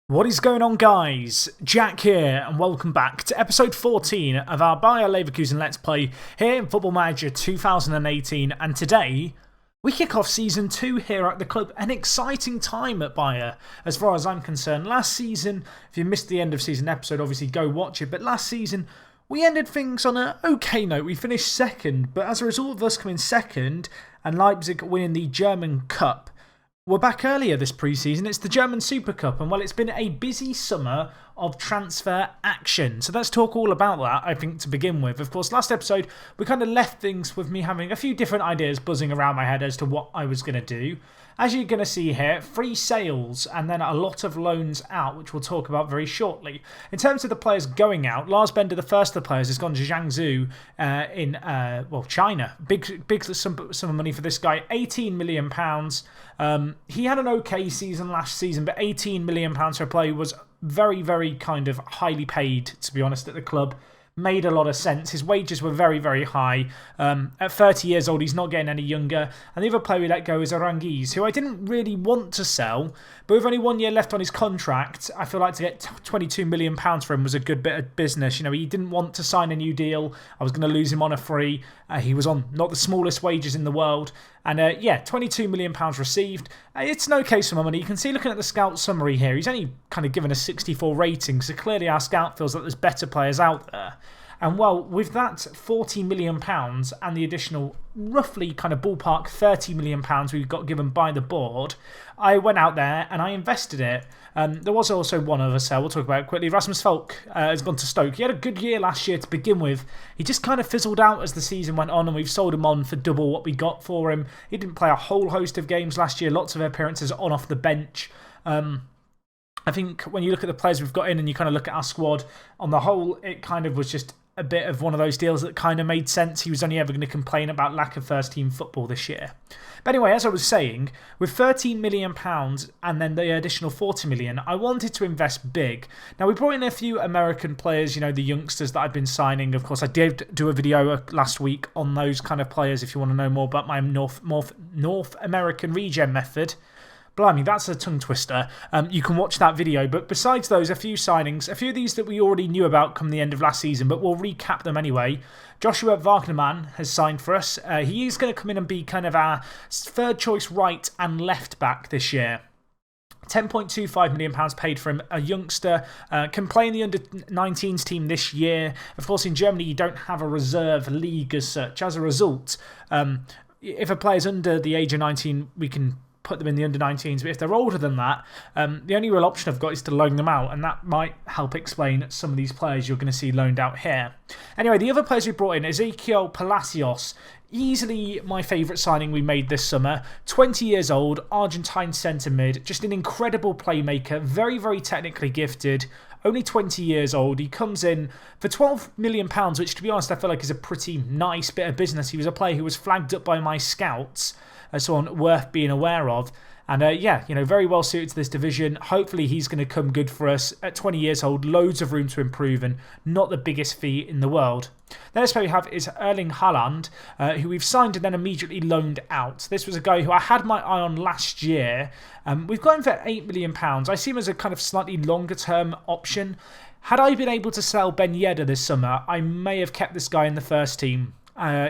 What is going on, guys? Jack here, and welcome back to episode 14 of our Bayer Leverkusen Let's Play here in Football Manager 2018. And today, we kick off Season 2 here at the club. An exciting time at Bayer, as far as I'm concerned. Last season, if you missed the end of season episode, obviously go watch it. But last season, we ended things on an okay note. We finished second, but as a result of us coming second and Leipzig winning the German Cup, we're back earlier this pre-season. It's the German Super Cup, and well, it's been a busy summer of transfer action. So let's talk all about that, I think, to begin with. Of course, last episode, we kind of left things with me having a few different ideas buzzing around my head as to what I was going to do. As you're going to see here, free sales and then a lot of loans out, which we'll talk about very shortly. In terms of the players going out, Lars Bender, the first of the players, has gone to Jiangsu in China. Big sum of money for this guy, £18 million. He had an okay season last season, but £18 million for a player was very, very kind of highly paid, to be honest, at the club. Made a lot of sense. His wages were very, very high. At 30 years old, he's not getting any younger. And the other player we let go is Aranguiz, who I didn't really want to sell, but with only 1 year left on his contract, I feel like to get £22 million for him was a good bit of business. You know, he didn't want to sign a new deal. I was going to lose him on a free. He was on not the smallest wages in the world. And yeah, £22 million received. It's an okay sum of money. You can see, looking at the scout summary here, he's only kind of given a 64 rating. So clearly our scout feels that there's better players out there. And well, with that £40 million and the additional roughly kind of ballpark £30 million we got given by the board, I went out there and I invested it. There was also one other sale, we'll talk about it quickly. Rasmus Falk has gone to Stoke. He had a good year last year to begin with. He just kind of fizzled out as the season went on, and we've sold him on for double what we got for him. He didn't play a whole host of games last year, lots of appearances on off the bench. I think when you look at the players we've got in and you kind of look at our squad, on the whole, it kind of was just a bit of one of those deals that kind of made sense. He was only ever going to complain about lack of first team football this year. But anyway, as I was saying, with £13 million and then the additional £40 million, I wanted to invest big. Now, we brought in a few American players, you know, the youngsters that I've been signing. Of course, I did do a video last week on those kind of players if you want to know more about my North American regen method. Blimey, that's a tongue twister. You can watch that video. But besides those, a few signings, a few of these that we already knew about come the end of last season, but we'll recap them anyway. Joshua Wagnerman has signed for us. He is going to come in and be kind of our third choice right and left back this year. £10.25 million paid for him, a youngster, can play in the under-19s team this year. Of course, in Germany, you don't have a reserve league as such. As a result, if a player's under the age of 19, we can put them in the under-19s, but if they're older than that, the only real option I've got is to loan them out, and that might help explain some of these players you're going to see loaned out here. Anyway, the other players we brought in, Ezequiel Palacios, easily my favourite signing we made this summer. 20 years old, Argentine centre mid, just an incredible playmaker, very, very technically gifted. Only 20 years old. He comes in for £12 million, which, to be honest, I feel like is a pretty nice bit of business. He was a player who was flagged up by my scouts as someone worth being aware of. And yeah, you know, very well suited to this division. Hopefully he's going to come good for us. At 20 years old, loads of room to improve and not the biggest fee in the world. The next player we have is Erling Haaland, who we've signed and then immediately loaned out. This was a guy who I had my eye on last year. We've got him for £8 million. I see him as a kind of slightly longer term option. Had I been able to sell Ben Yedder this summer, I may have kept this guy in the first team.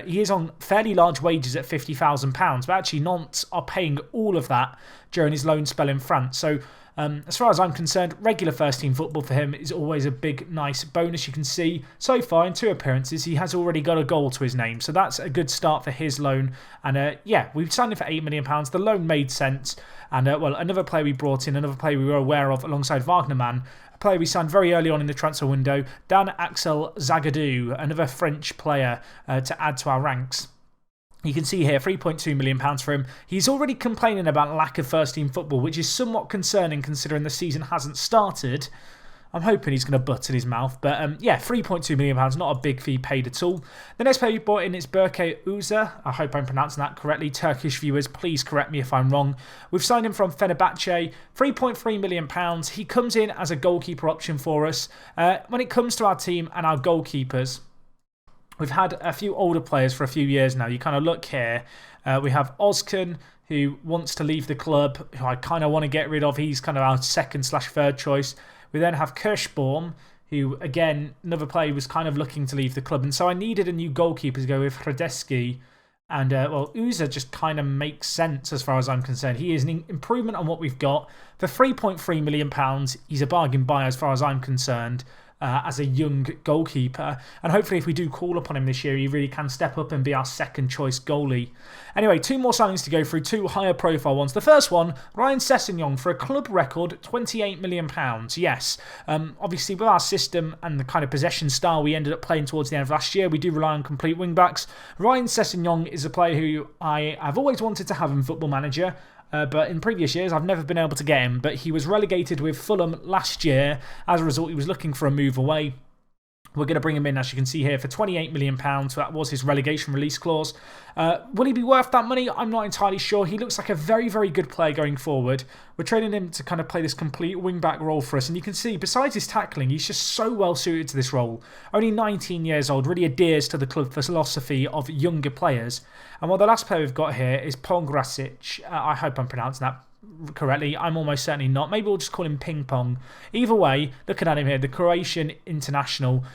He is on fairly large wages at £50,000, but actually Nantes are paying all of that during his loan spell in France. So as far as I'm concerned, regular first team football for him is always a big, nice bonus. You can see so far in 2 appearances, he has already got a goal to his name. So that's a good start for his loan. And yeah, we've signed him for £8 million. The loan made sense. And well, another player we brought in, another player we were aware of alongside Wagnerman, player we signed very early on in the transfer window, Dan Axel Zagadou, another French player to add to our ranks. You can see here, £3.2 million for him. He's already complaining about lack of first-team football, which is somewhat concerning considering the season hasn't started. I'm hoping he's going to butt in his mouth. But yeah, £3.2 million, not a big fee paid at all. The next player we bought in is Berke Uza. I hope I'm pronouncing that correctly. Turkish viewers, please correct me if I'm wrong. We've signed him from Fenerbahce. £3.3 million. He comes in as a goalkeeper option for us. When it comes to our team and our goalkeepers, we've had a few older players for a few years now. You kind of look here. We have Ozkan, who wants to leave the club, who I kind of want to get rid of. He's kind of our second/third choice. We then have Kirschbaum, who, again, another player who was kind of looking to leave the club. And so I needed a new goalkeeper to go with Hradecky. And, well, Uza just kind of makes sense as far as I'm concerned. He is an improvement on what we've got. For £3.3 million, he's a bargain buy as far as I'm concerned. As a young goalkeeper. And hopefully if we do call upon him this year, he really can step up and be our second choice goalie. Anyway, 2 more signings to go through, 2 higher profile ones. The first one, Ryan Sessegnon for a club record £28 million. Yes, obviously with our system and the kind of possession style we ended up playing towards the end of last year, we do rely on complete wing backs. Ryan Sessegnon is a player who I have always wanted to have in Football Manager. But in previous years, I've never been able to get him. But he was relegated with Fulham last year. As a result, he was looking for a move away. We're going to bring him in, as you can see here, for £28 million. So that was his relegation release clause. Will he be worth that money? I'm not entirely sure. He looks like a very, very good player going forward. We're training him to kind of play this complete wing-back role for us. And you can see, besides his tackling, he's just so well suited to this role. Only 19 years old, really adheres to the club philosophy of younger players. And well, the last player we've got here is Pongrasic. I hope I'm pronouncing that correctly. I'm almost certainly not. Maybe we'll just call him Ping Pong. Either way, looking at him here, the Croatian international,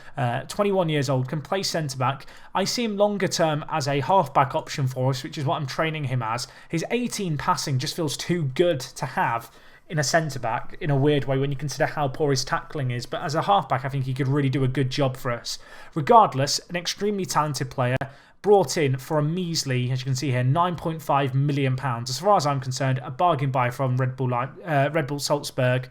21 years old, can play centre-back. I see him longer term as a half-back option for us, which is what I'm training him as. His 18 passing just feels too good to have in a centre-back in a weird way when you consider how poor his tackling is. But as a half-back, I think he could really do a good job for us. Regardless, an extremely talented player. Brought in for a measly, as you can see here, £9.5 million. As far as I'm concerned, a bargain buy from Red Bull Salzburg.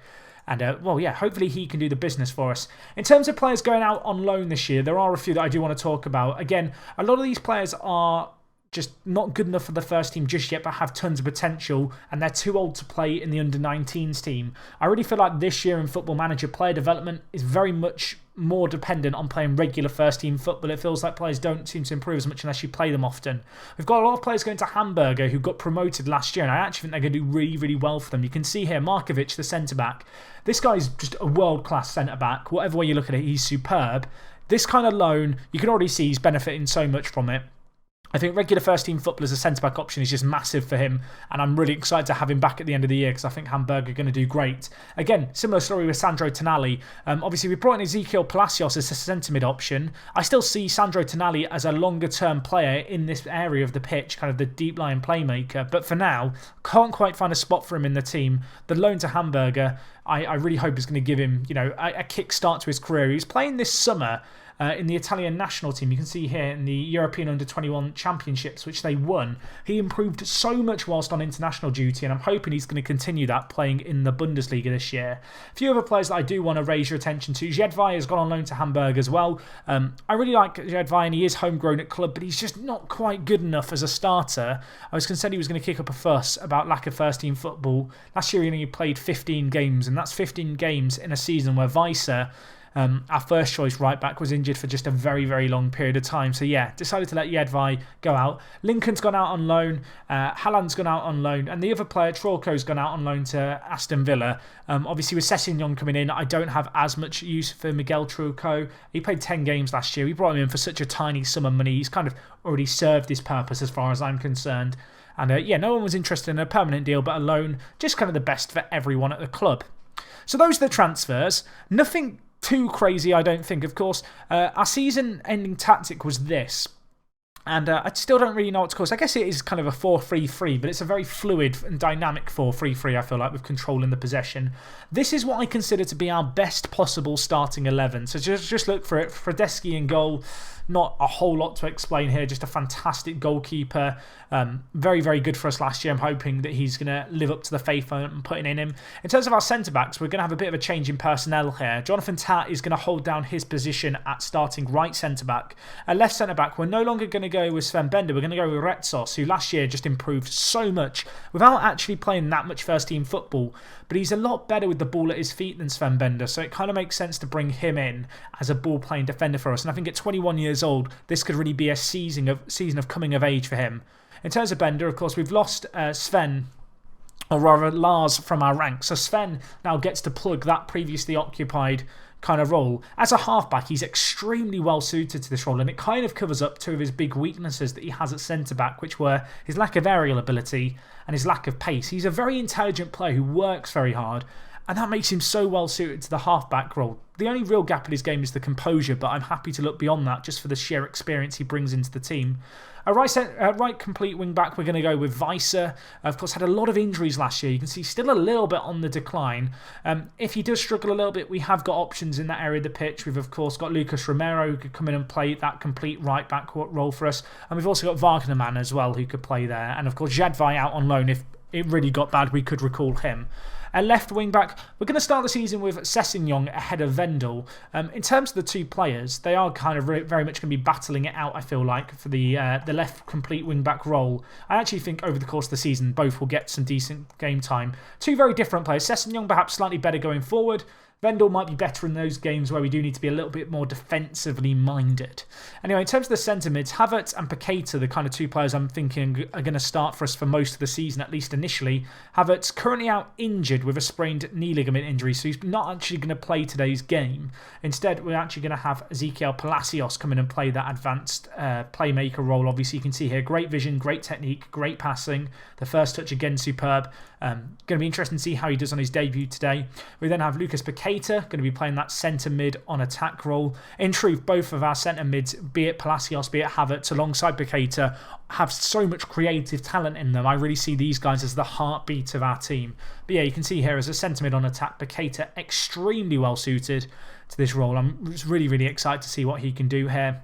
And, well, yeah, hopefully he can do the business for us. In terms of players going out on loan this year, there are a few that I do want to talk about. Again, a lot of these players are just not good enough for the first team just yet, but have tons of potential, and they're too old to play in the under-19s team. I really feel like this year in Football Manager, player development is very much more dependent on playing regular first-team football. It feels like players don't seem to improve as much unless you play them often. We've got a lot of players going to Hamburger who got promoted last year, and I actually think they're going to do really, really well for them. You can see here, Markovic, the centre-back. This guy's just a world-class centre-back. Whatever way you look at it, he's superb. This kind of loan, you can already see he's benefiting so much from it. I think regular first-team football as a centre-back option is just massive for him, and I'm really excited to have him back at the end of the year because I think Hamburg are going to do great. Again, similar story with Sandro Tonali. Obviously, we brought in Ezequiel Palacios as a centre-mid option. I still see Sandro Tonali as a longer-term player in this area of the pitch, kind of the deep-lying playmaker. But for now, can't quite find a spot for him in the team. The loan to Hamburger, I really hope is going to give him, you know, a kick-start to his career. He's playing this summer in the Italian national team. You can see here in the European Under-21 Championships, which they won. He improved so much whilst on international duty, and I'm hoping he's going to continue that playing in the Bundesliga this year. A few other players that I do want to raise your attention to. Jedvaj has gone on loan to Hamburg as well. I really like Jedvaj, and he is homegrown at club, but he's just not quite good enough as a starter. I was concerned he was going to kick up a fuss about lack of first-team football. Last year he only played 15 games, and that's 15 games in a season where Weiser, our first choice right back, was injured for just a very, very long period of time. So yeah, decided to let Jedvaj go out. Lincoln's gone out on loan. Haaland's gone out on loan. And the other player, Trolko's gone out on loan to Aston Villa. Obviously with Sessegnon coming in, I don't have as much use for Miguel Trolko. He played 10 games last year. We brought him in for such a tiny sum of money. He's kind of already served his purpose as far as I'm concerned. And yeah, no one was interested in a permanent deal, but a loan, just kind of the best for everyone at the club. So those are the transfers. Nothing too crazy, I don't think. Of course, our season-ending tactic was this. And I still don't really know what to call it. I guess it is kind of a 4-3-3, but it's a very fluid and dynamic 4-3-3, I feel like, with controlling the possession. This is what I consider to be our best possible starting 11. So just look for it. Hradecky in goal. Not a whole lot to explain here. Just a fantastic goalkeeper. Very, very good for us last year. I'm hoping that he's going to live up to the faith I'm putting in him. In terms of our centre-backs, we're going to have a bit of a change in personnel here. Jonathan Tat is going to hold down his position at starting right centre-back. At left centre-back, we're no longer going to go with Sven Bender. We're going to go with Retsos, who last year just improved so much without actually playing that much first-team football. But he's a lot better with the ball at his feet than Sven Bender, so it kind of makes sense to bring him in as a ball-playing defender for us. And I think at 21 years old, this could really be a season of coming of age for him. In terms of Bender, of course, we've lost Sven or rather Lars from our ranks. So Sven now gets to plug that previously occupied kind of role. As a halfback, he's extremely well suited to this role, and it kind of covers up two of his big weaknesses that he has at centre-back, which were his lack of aerial ability and his lack of pace. He's a very intelligent player who works very hard, and that makes him so well suited to the halfback role. The only real gap in his game is the composure, but I'm happy to look beyond that just for the sheer experience he brings into the team. A right complete wing back, we're going to go with Weiser. Of course, had a lot of injuries last year. You can see still a little bit on the decline. If he does struggle a little bit, we have got options in that area of the pitch. We've, of course, got Lucas Romero, who could come in and play that complete right back role for us. And we've also got Wagnerman as well, who could play there. And, of course, Jadvai out on loan. If it really got bad, we could recall him. A left wing back, we're going to start the season with Sessegnon ahead of Vendel. In terms of the two players, they are kind of very much going to be battling it out, I feel like, for the left complete wing back role. I actually think over the course of the season, both will get some decent game time. Two very different players. Sessegnon perhaps slightly better going forward. Vendel might be better in those games where we do need to be a little bit more defensively minded. Anyway, in terms of the centre mids, Havertz and Paqueta, the kind of two players I'm thinking are going to start for us for most of the season, at least initially. Havertz currently out injured with a sprained knee ligament injury, so he's not actually going to play today's game. Instead, we're actually going to have Ezequiel Palacios come in and play that advanced playmaker role. Obviously, you can see here, great vision, great technique, great passing. The first touch again, superb. Going to be interesting to see how he does on his debut today. We then have Lucas Paqueta, going to be playing that centre mid on attack role. In truth, both of our centre mids, be it Palacios, be it Havertz, alongside Paqueta, have so much creative talent in them. I really see these guys as the heartbeat of our team. But yeah, you can see here as a centre mid on attack, Paqueta extremely well suited to this role. I'm just really, really excited to see what he can do here.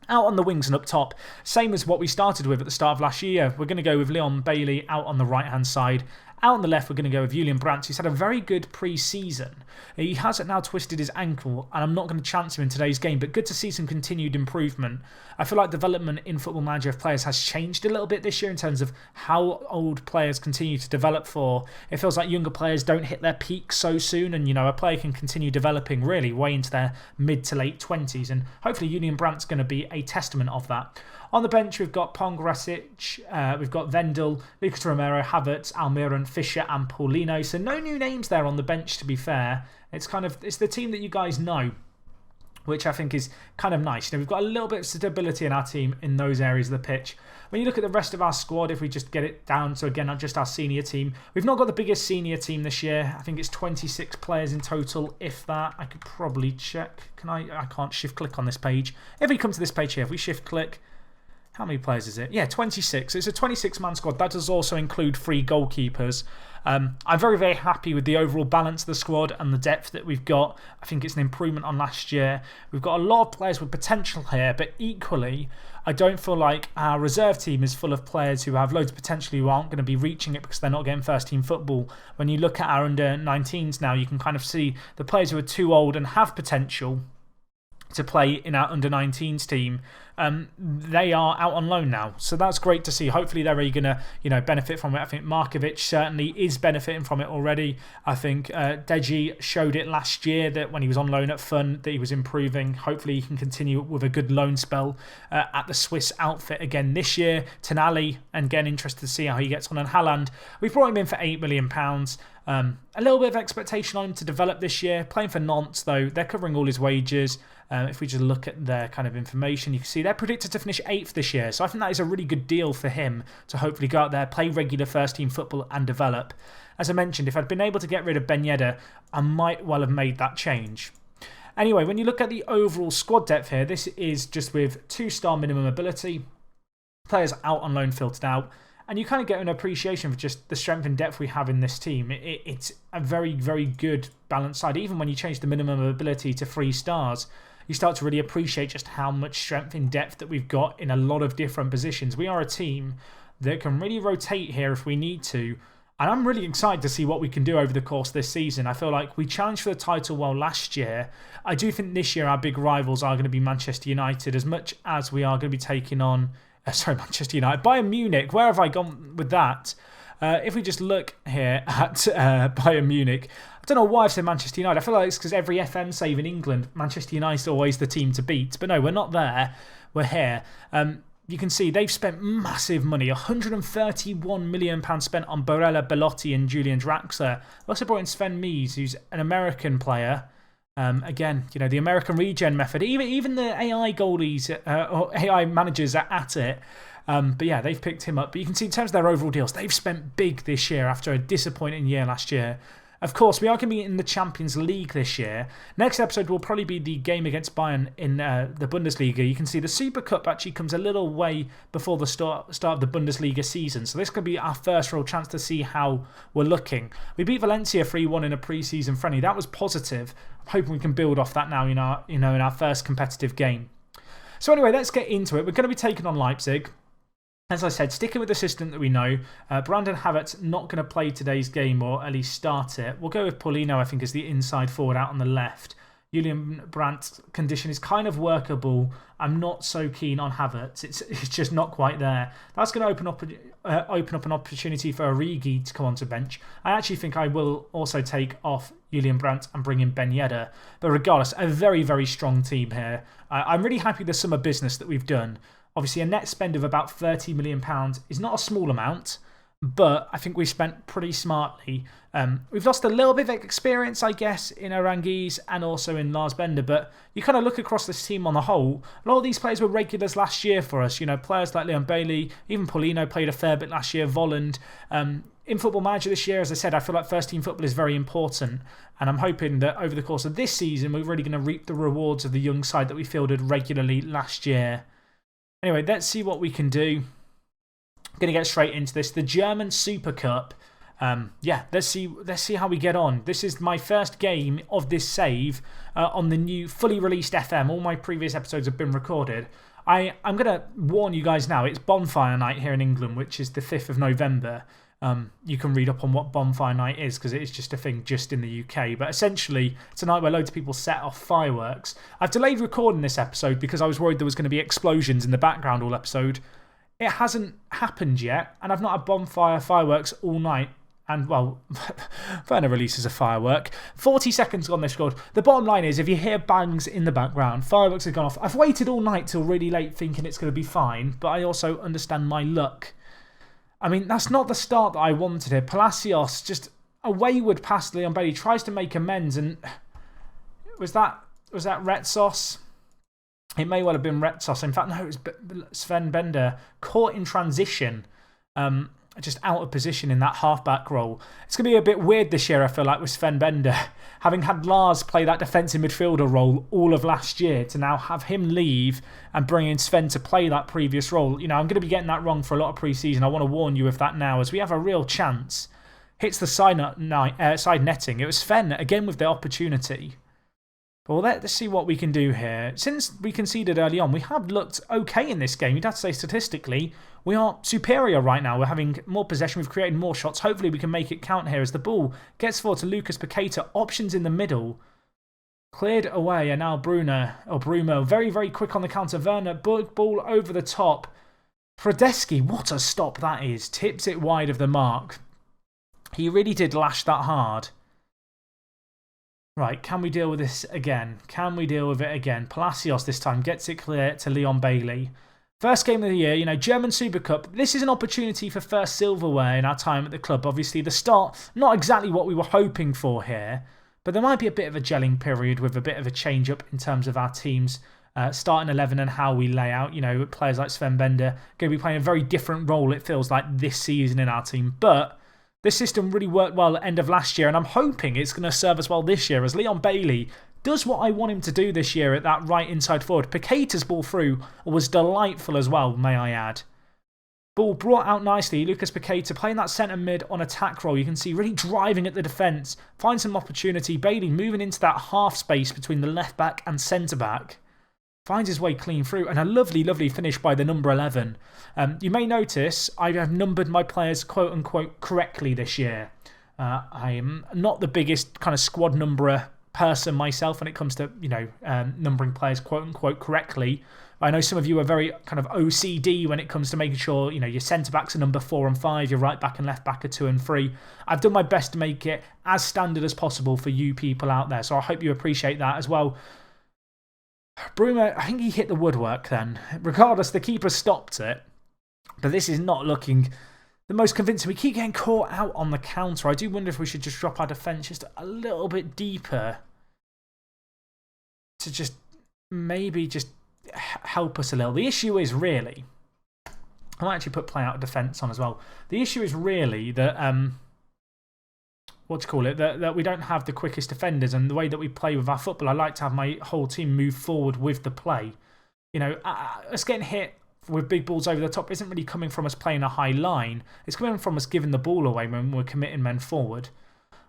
Out on the wings and up top, same as what we started with at the start of last year. We're going to go with Leon Bailey out on the right-hand side. Out on the left, we're going to go with Julian Brandt, who's had a very good pre-season. He has now twisted his ankle, and I'm not going to chance him in today's game, but good to see some continued improvement. I feel like development in Football Manager of players has changed a little bit this year in terms of how old players continue to develop for. It feels like younger players don't hit their peak so soon, and a player can continue developing really way into their mid to late 20s, and hopefully Julian Brandt's going to be a testament of that. On the bench, we've got Pongrasic, we've got Vendel, Lucas Romero, Havertz, Almiron, Fisher and Paulino. So no new names there on the bench, to be fair. It's the team that you guys know, which I think is kind of nice. We've got a little bit of stability in our team in those areas of the pitch. When you look at the rest of our squad, if we just get it down to, again, not just our senior team, we've not got the biggest senior team this year. I think it's 26 players in total, if that. I could probably check. I can't shift-click on this page. If we come to this page here, if we shift-click, how many players is it? Yeah, 26. It's a 26-man squad. That does also include 3 goalkeepers. I'm very, very happy with the overall balance of the squad and the depth that we've got. I think it's an improvement on last year. We've got a lot of players with potential here, but equally, I don't feel like our reserve team is full of players who have loads of potential who aren't going to be reaching it because they're not getting first-team football. When you look at our under-19s now, you can kind of see the players who are too old and have potential to play in our under-19s team, they are out on loan now. So that's great to see. Hopefully they're really going to benefit from it. I think Markovic certainly is benefiting from it already. I think Deji showed it last year that when he was on loan at Fun that he was improving. Hopefully he can continue with a good loan spell at the Swiss outfit again this year. Tonali, and again, interested to see how he gets on. And Haaland, we've brought him in for £8 million. A little bit of expectation on him to develop this year. Playing for Nantes, though, they're covering all his wages. If we just look at their kind of information, you can see they're predicted to finish 8th this year. So I think that is a really good deal for him to hopefully go out there, play regular first-team football and develop. As I mentioned, if I'd been able to get rid of Ben Yedder, I might well have made that change. Anyway, when you look at the overall squad depth here, this is just with 2-star minimum ability. Players out on loan filtered out. And you kind of get an appreciation for just the strength and depth we have in this team. It's a very, very good balanced side. Even when you change the minimum ability to 3 stars, you start to really appreciate just how much strength and depth that we've got in a lot of different positions. We are a team that can really rotate here if we need to. And I'm really excited to see what we can do over the course of this season. I feel like we challenged for the title well last year. I do think this year our big rivals are going to be Manchester United, as much as we are going to be taking on Manchester United. Bayern Munich, where have I gone with that? If we just look here at Bayern Munich, I don't know why I've said Manchester United. I feel like it's because every FM save in England, Manchester United is always the team to beat. But no, we're not there. We're here. you can see they've spent massive money. £131 million spent on Barella, Belotti and Julian Draxler. Also brought in Sven Mies, who's an American player. Again, the American regen method. Even the AI goalies or AI managers are at it. But yeah, they've picked him up. But you can see in terms of their overall deals, they've spent big this year after a disappointing year last year. Of course, we are going to be in the Champions League this year. Next episode will probably be the game against Bayern in the Bundesliga. You can see the Super Cup actually comes a little way before the start of the Bundesliga season. So this could be our first real chance to see how we're looking. We beat Valencia 3-1 in a pre-season friendly. That was positive. I'm hoping we can build off that now in our first competitive game. So anyway, let's get into it. We're going to be taking on Leipzig. As I said, sticking with the system that we know. Brandon Havertz not going to play today's game, or at least start it. We'll go with Paulino, I think, as the inside forward out on the left. Julian Brandt's condition is kind of workable. I'm not so keen on Havertz. It's just not quite there. That's going to open up an opportunity for Origi to come onto bench. I actually think I will also take off Julian Brandt and bring in Ben Yedder. But regardless, a very, very strong team here. I'm really happy with the summer business that we've done. Obviously, a net spend of about £30 million is not a small amount, but I think we spent pretty smartly. We've lost a little bit of experience, I guess, in Aranguiz and also in Lars Bender, but you kind of look across this team on the whole. A lot of these players were regulars last year for us. Players like Leon Bailey, even Paulino played a fair bit last year, Volland. In Football Manager this year, as I said, I feel like first-team football is very important, and I'm hoping that over the course of this season, we're really going to reap the rewards of the young side that we fielded regularly last year. Anyway, let's see what we can do. I'm going to get straight into this. The German Super Cup. Yeah, let's see how we get on. This is my first game of this save on the new fully released FM. All my previous episodes have been recorded. I'm going to warn you guys now. It's Bonfire Night here in England, which is the 5th of November. You can read up on what Bonfire Night is because it is just a thing just in the UK. But essentially, it's a night where loads of people set off fireworks. I've delayed recording this episode because I was worried there was going to be explosions in the background all episode. It hasn't happened yet, and I've not had bonfire fireworks all night. And, well, Werner releases a firework. 40 seconds on this scored. The bottom line is, if you hear bangs in the background, fireworks have gone off. I've waited all night till really late thinking it's going to be fine, but I also understand my luck. I mean, that's not the start that I wanted here. Palacios, just a wayward pass to Leon Bailey, tries to make amends. And was that Retsos? It may well have been Retsos. In fact, no, it was Sven Bender. Caught in transition. Just out of position in that half-back role. It's going to be a bit weird this year, I feel like, with Sven Bender. Having had Lars play that defensive midfielder role all of last year, to now have him leave and bring in Sven to play that previous role. I'm going to be getting that wrong for a lot of pre-season. I want to warn you of that now, as we have a real chance. Hits the side netting. It was Sven, again with the opportunity. Well, let's see what we can do here. Since we conceded early on, we have looked okay in this game. You'd have to say statistically, we are superior right now. We're having more possession. We've created more shots. Hopefully we can make it count here as the ball gets forward to Lucas Paqueta. Options in the middle. Cleared away, and now Bruno. Very, very quick on the counter. Werner, ball over the top. Fradeski, what a stop that is. Tips it wide of the mark. He really did lash that hard. Right, can we deal with this again? Can we deal with it again? Palacios this time gets it clear to Leon Bailey. First game of the year, German Super Cup. This is an opportunity for first silverware in our time at the club. Obviously, the start, not exactly what we were hoping for here, but there might be a bit of a gelling period with a bit of a change-up in terms of our team's starting 11 and how we lay out. Players like Sven Bender going to be playing a very different role, it feels like, this season in our team. But this system really worked well at the end of last year, and I'm hoping it's going to serve us well this year as Leon Bailey does what I want him to do this year at that right inside forward. Paqueta's ball through was delightful as well, may I add. Ball brought out nicely. Lucas Paqueta playing that centre mid on attack role. You can see really driving at the defence. Finds some opportunity. Bailey moving into that half space between the left back and centre back. Finds his way clean through, and a lovely, lovely finish by the number 11. You may notice I have numbered my players quote-unquote correctly this year. I am not the biggest kind of squad numberer person myself when it comes to, numbering players quote-unquote correctly. I know some of you are very kind of OCD when it comes to making sure, your centre-backs are number 4 and 5, your right-back and left-back are 2 and 3. I've done my best to make it as standard as possible for you people out there, so I hope you appreciate that as well. Bruma, I think he hit the woodwork then. Regardless, the keeper stopped it. But this is not looking the most convincing. We keep getting caught out on the counter. I do wonder if we should just drop our defence just a little bit deeper to just maybe just help us a little. The issue is really, I might actually put play out of defence on as well. The issue is really that, that we don't have the quickest defenders, and the way that we play with our football, I like to have my whole team move forward with the play. You know, us getting hit with big balls over the top isn't really coming from us playing a high line. It's coming from us giving the ball away when we're committing men forward.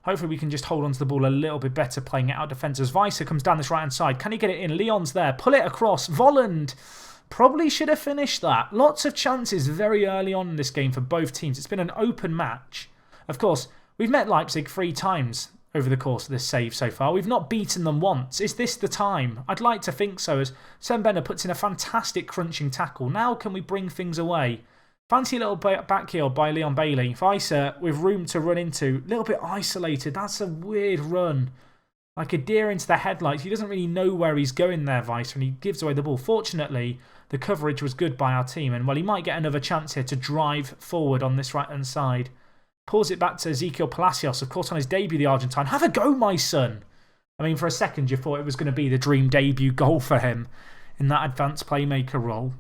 Hopefully we can just hold on to the ball a little bit better, playing it out defence. As Weiser comes down this right-hand side. Can he get it in? Leon's there. Pull it across. Volland probably should have finished that. Lots of chances very early on in this game for both teams. It's been an open match. Of course, we've met Leipzig 3 times over the course of this save so far. We've not beaten them once. Is this the time? I'd like to think so, as Sven Bender puts in a fantastic crunching tackle. Now can we bring things away? Fancy a little back heel by Leon Bailey. Weiser with room to run into. A little bit isolated. That's a weird run. Like a deer into the headlights. He doesn't really know where he's going there, Weiser, and he gives away the ball. Fortunately, the coverage was good by our team, and well, he might get another chance here to drive forward on this right-hand side. Pulls it back to Ezequiel Palacios, of course, on his debut, the Argentine. Have a go, my son. I mean, for a second, you thought it was going to be the dream debut goal for him in that advanced playmaker role.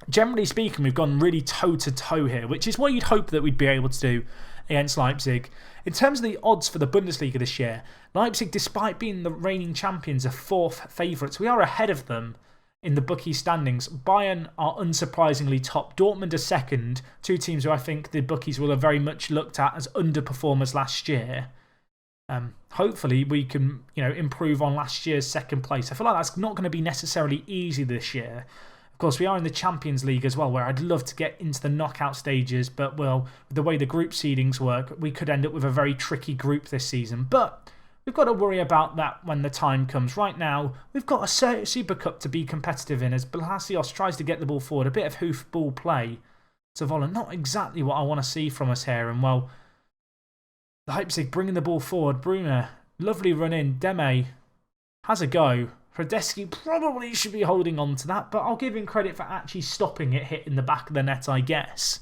Generally speaking, we've gone really toe-to-toe here, which is what you'd hope that we'd be able to do against Leipzig. In terms of the odds for the Bundesliga this year, Leipzig, despite being the reigning champions, are 4th favourites. We are ahead of them in the bookie standings. Bayern are unsurprisingly top. Dortmund are second. 2 teams who I think the bookies will have very much looked at as underperformers last year. Hopefully we can improve on last year's second place. I feel like that's not going to be necessarily easy this year. Of course, we are in the Champions League as well, where I'd love to get into the knockout stages, but well, with the way the group seedings work, we could end up with a very tricky group this season. But we've got to worry about that when the time comes. Right now, we've got a Super Cup to be competitive in, as Palacios tries to get the ball forward. A bit of hoofball play to Volland. Not exactly what I want to see from us here. And well, Leipzig bringing the ball forward. Brunner, lovely run in. Deme has a go. Hradeski probably should be holding on to that, but I'll give him credit for actually stopping it hitting the back of the net, I guess.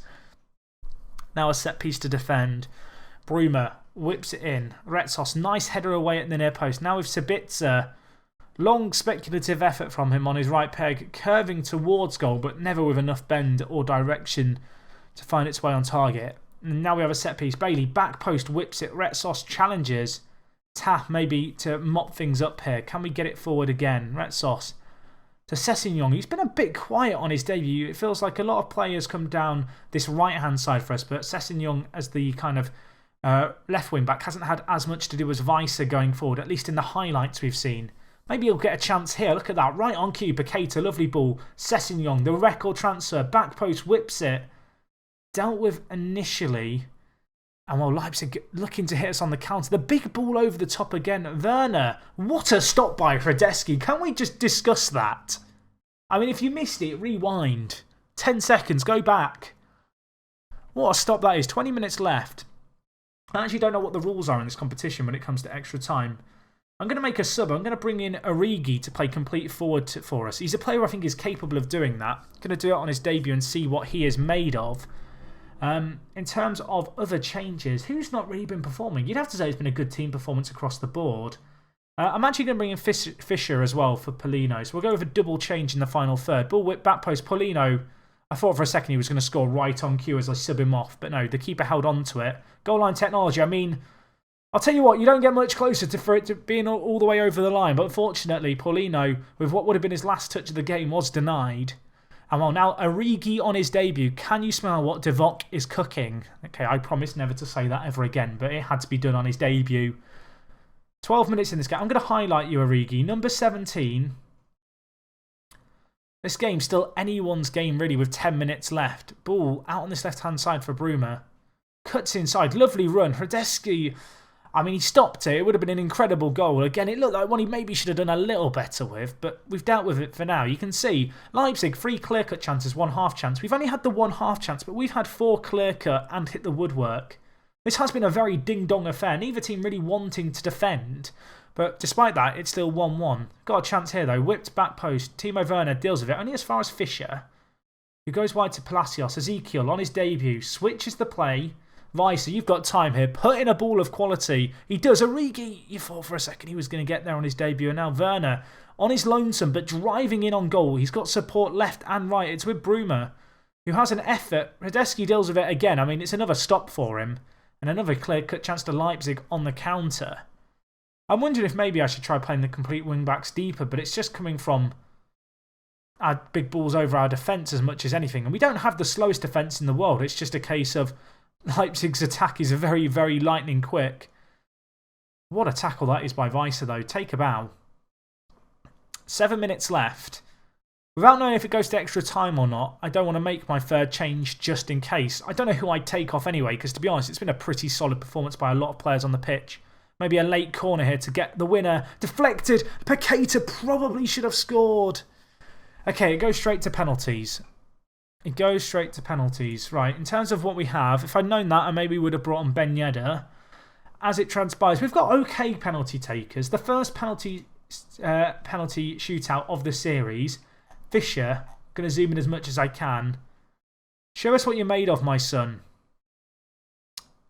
Now a set piece to defend. Bruma whips it in. Retsos, nice header away at the near post. Now with Sabitzer. Long speculative effort from him on his right peg, curving towards goal, but never with enough bend or direction to find its way on target. And now we have a set piece. Bailey, back post, whips it. Retsos challenges. Tap maybe to mop things up here. Can we get it forward again? Retsos to Sessegnon. He's been a bit quiet on his debut. It feels like a lot of players come down this right-hand side for us, but Sessegnon as the kind of left wing back hasn't had as much to do as Weiser going forward, at least in the highlights we've seen. Maybe he'll get a chance here. Look at that. Right on cue. Paqueta, lovely ball. Sessegnon, the record transfer. Back post, whips it. Dealt with initially. And well, Leipzig looking to hit us on the counter. The big ball over the top again. Werner. What a stop by Hradeski. Can we just discuss that? I mean, if you missed it, rewind. 10 seconds, go back. What a stop that is. 20 minutes left. I actually don't know what the rules are in this competition when it comes to extra time. I'm going to make a sub. I'm going to bring in Origi to play complete forward for us. He's a player I think is capable of doing that. Going to do it on his debut and see what he is made of. In terms of other changes, who's not really been performing? You'd have to say it's been a good team performance across the board. I'm actually going to bring in Fischer as well for Polino. So we'll go with a double change in the final third. Ball whip, back post, Polino. I thought for a second he was going to score right on cue as I sub him off. But no, the keeper held on to it. Goal line technology. I mean, I'll tell you what, you don't get much closer for it to being all the way over the line. But unfortunately, Polino, with what would have been his last touch of the game, was denied. And well, now Origi on his debut. Can you smell what De Vock is cooking? Okay, I promise never to say that ever again, but it had to be done on his debut. 12 minutes in this game. I'm going to highlight you, Origi. Number 17. This game's still anyone's game, really, with 10 minutes left. Ball out on this left-hand side for Bruma. Cuts inside. Lovely run. Hradeski, I mean, he stopped it. It would have been an incredible goal. Again, it looked like one he maybe should have done a little better with, but we've dealt with it for now. You can see Leipzig, 3 clear-cut chances, 1 half chance. We've only had the 1 half chance, but we've had 4 clear-cut and hit the woodwork. This has been a very ding-dong affair. Neither team really wanting to defend, But despite that, it's still 1-1. Got a chance here though. Whipped back post. Timo Werner deals with it. Only as far as Fischer, who goes wide to Palacios. Ezekiel on his debut. Switches the play. Weiser, you've got time here. Put in a ball of quality. He does. Origi, you thought for a second he was going to get there on his debut. And now Werner on his lonesome, but driving in on goal. He's got support left and right. It's with Bruma, who has an effort. Radetzky deals with it again. I mean, it's another stop for him. And another clear-cut chance to Leipzig on the counter. I'm wondering if maybe I should try playing the complete wing-backs deeper, but it's just coming from our big balls over our defence as much as anything. And we don't have the slowest defence in the world. It's just a case of Leipzig's attack is very, very lightning quick. What a tackle that is by Weiser, though. Take a bow. 7 minutes left. Without knowing if it goes to extra time or not, I don't want to make my third change just in case. I don't know who I'd take off anyway, because to be honest, it's been a pretty solid performance by a lot of players on the pitch. Maybe a late corner here to get the winner. Deflected. Paqueta probably should have scored. Okay, it goes straight to penalties. It goes straight to penalties. Right, in terms of what we have, if I'd known that, I maybe would have brought on Ben Yedder. As it transpires, we've got okay penalty takers. The first penalty shootout of the series. Fischer, going to zoom in as much as I can. Show us what you're made of, my son.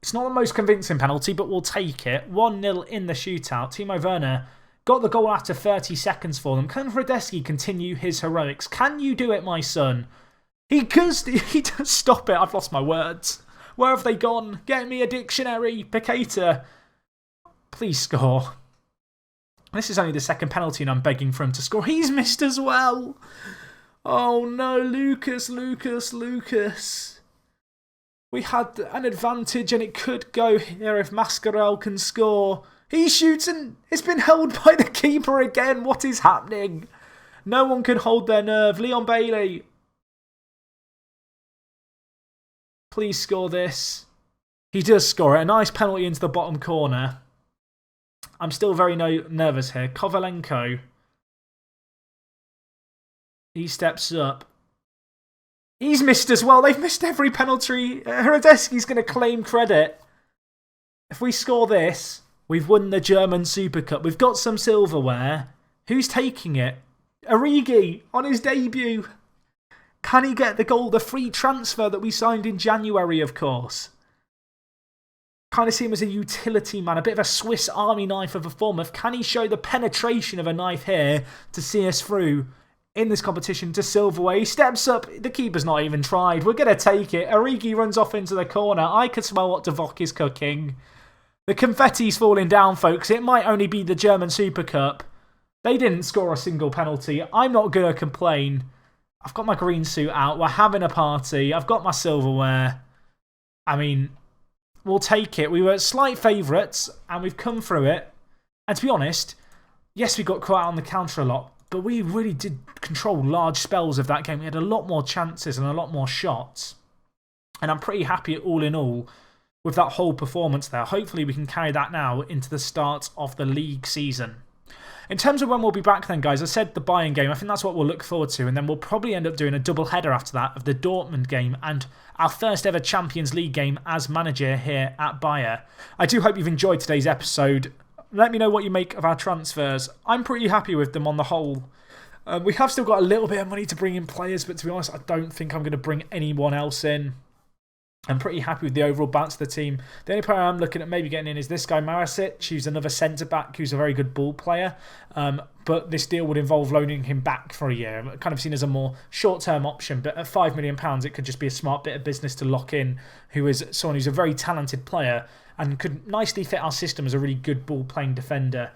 It's not the most convincing penalty, but we'll take it. 1-0 in the shootout. Timo Werner got the goal after 30 seconds for them. Can Radetzky continue his heroics? Can you do it, my son? He does stop it. I've lost my words. Where have they gone? Get me a dictionary. Paqueta, please score. This is only the second penalty and I'm begging for him to score. He's missed as well. Oh no, Lucas. We had an advantage and it could go here if Mascarell can score. He shoots and it's been held by the keeper again. What is happening? No one can hold their nerve. Leon Bailey. Please score this. He does score it. A nice penalty into the bottom corner. I'm still very nervous here. Kovalenko. He steps up. He's missed as well. They've missed every penalty. Radetzky's going to claim credit. If we score this, we've won the German Super Cup. We've got some silverware. Who's taking it? Origi on his debut. Can he get the goal? The free transfer that we signed in January, of course. Kind of see him as a utility man, a bit of a Swiss Army knife of a form. Can he show the penetration of a knife here to see us through in this competition to silverware? He steps up. The keeper's not even tried. We're going to take it. Origi runs off into the corner. I can smell what De Vok is cooking. The confetti's falling down, folks. It might only be the German Super Cup. They didn't score a single penalty. I'm not going to complain. I've got my green suit out. We're having a party. I've got my silverware. I mean, we'll take it. We were slight favourites and we've come through it. And to be honest, yes, we got caught out on the counter a lot, but we really did control large spells of that game. We had a lot more chances and a lot more shots. And I'm pretty happy all in all with that whole performance there. Hopefully we can carry that now into the start of the league season. In terms of when we'll be back then, guys, I said the Bayern game. I think that's what we'll look forward to. And then we'll probably end up doing a double header after that of the Dortmund game and our first ever Champions League game as manager here at Bayer. I do hope you've enjoyed today's episode. Let me know what you make of our transfers. I'm pretty happy with them on the whole. We have still got a little bit of money to bring in players, but to be honest, I don't think I'm going to bring anyone else in. I'm pretty happy with the overall balance of the team. The only player I'm looking at maybe getting in is this guy, Marasic, who's another centre-back who's a very good ball player. But this deal would involve loaning him back for a year. Kind of seen as a more short-term option. But at £5 million, it could just be a smart bit of business to lock in, who is someone who's a very talented player and could nicely fit our system as a really good ball-playing defender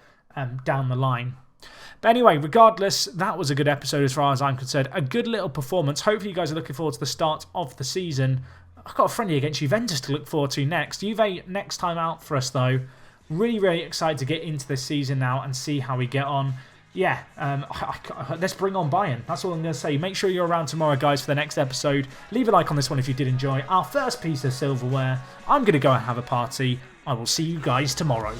down the line. But anyway, regardless, that was a good episode as far as I'm concerned. A good little performance. Hopefully you guys are looking forward to the start of the season. I've got a friendly against Juventus to look forward to next. Juve next time out for us, though. Really, really excited to get into this season now and see how we get on. Yeah, let's bring on Bayern. That's all I'm going to say. Make sure you're around tomorrow, guys, for the next episode. Leave a like on this one if you did enjoy. Our first piece of silverware. I'm going to go and have a party. I will see you guys tomorrow.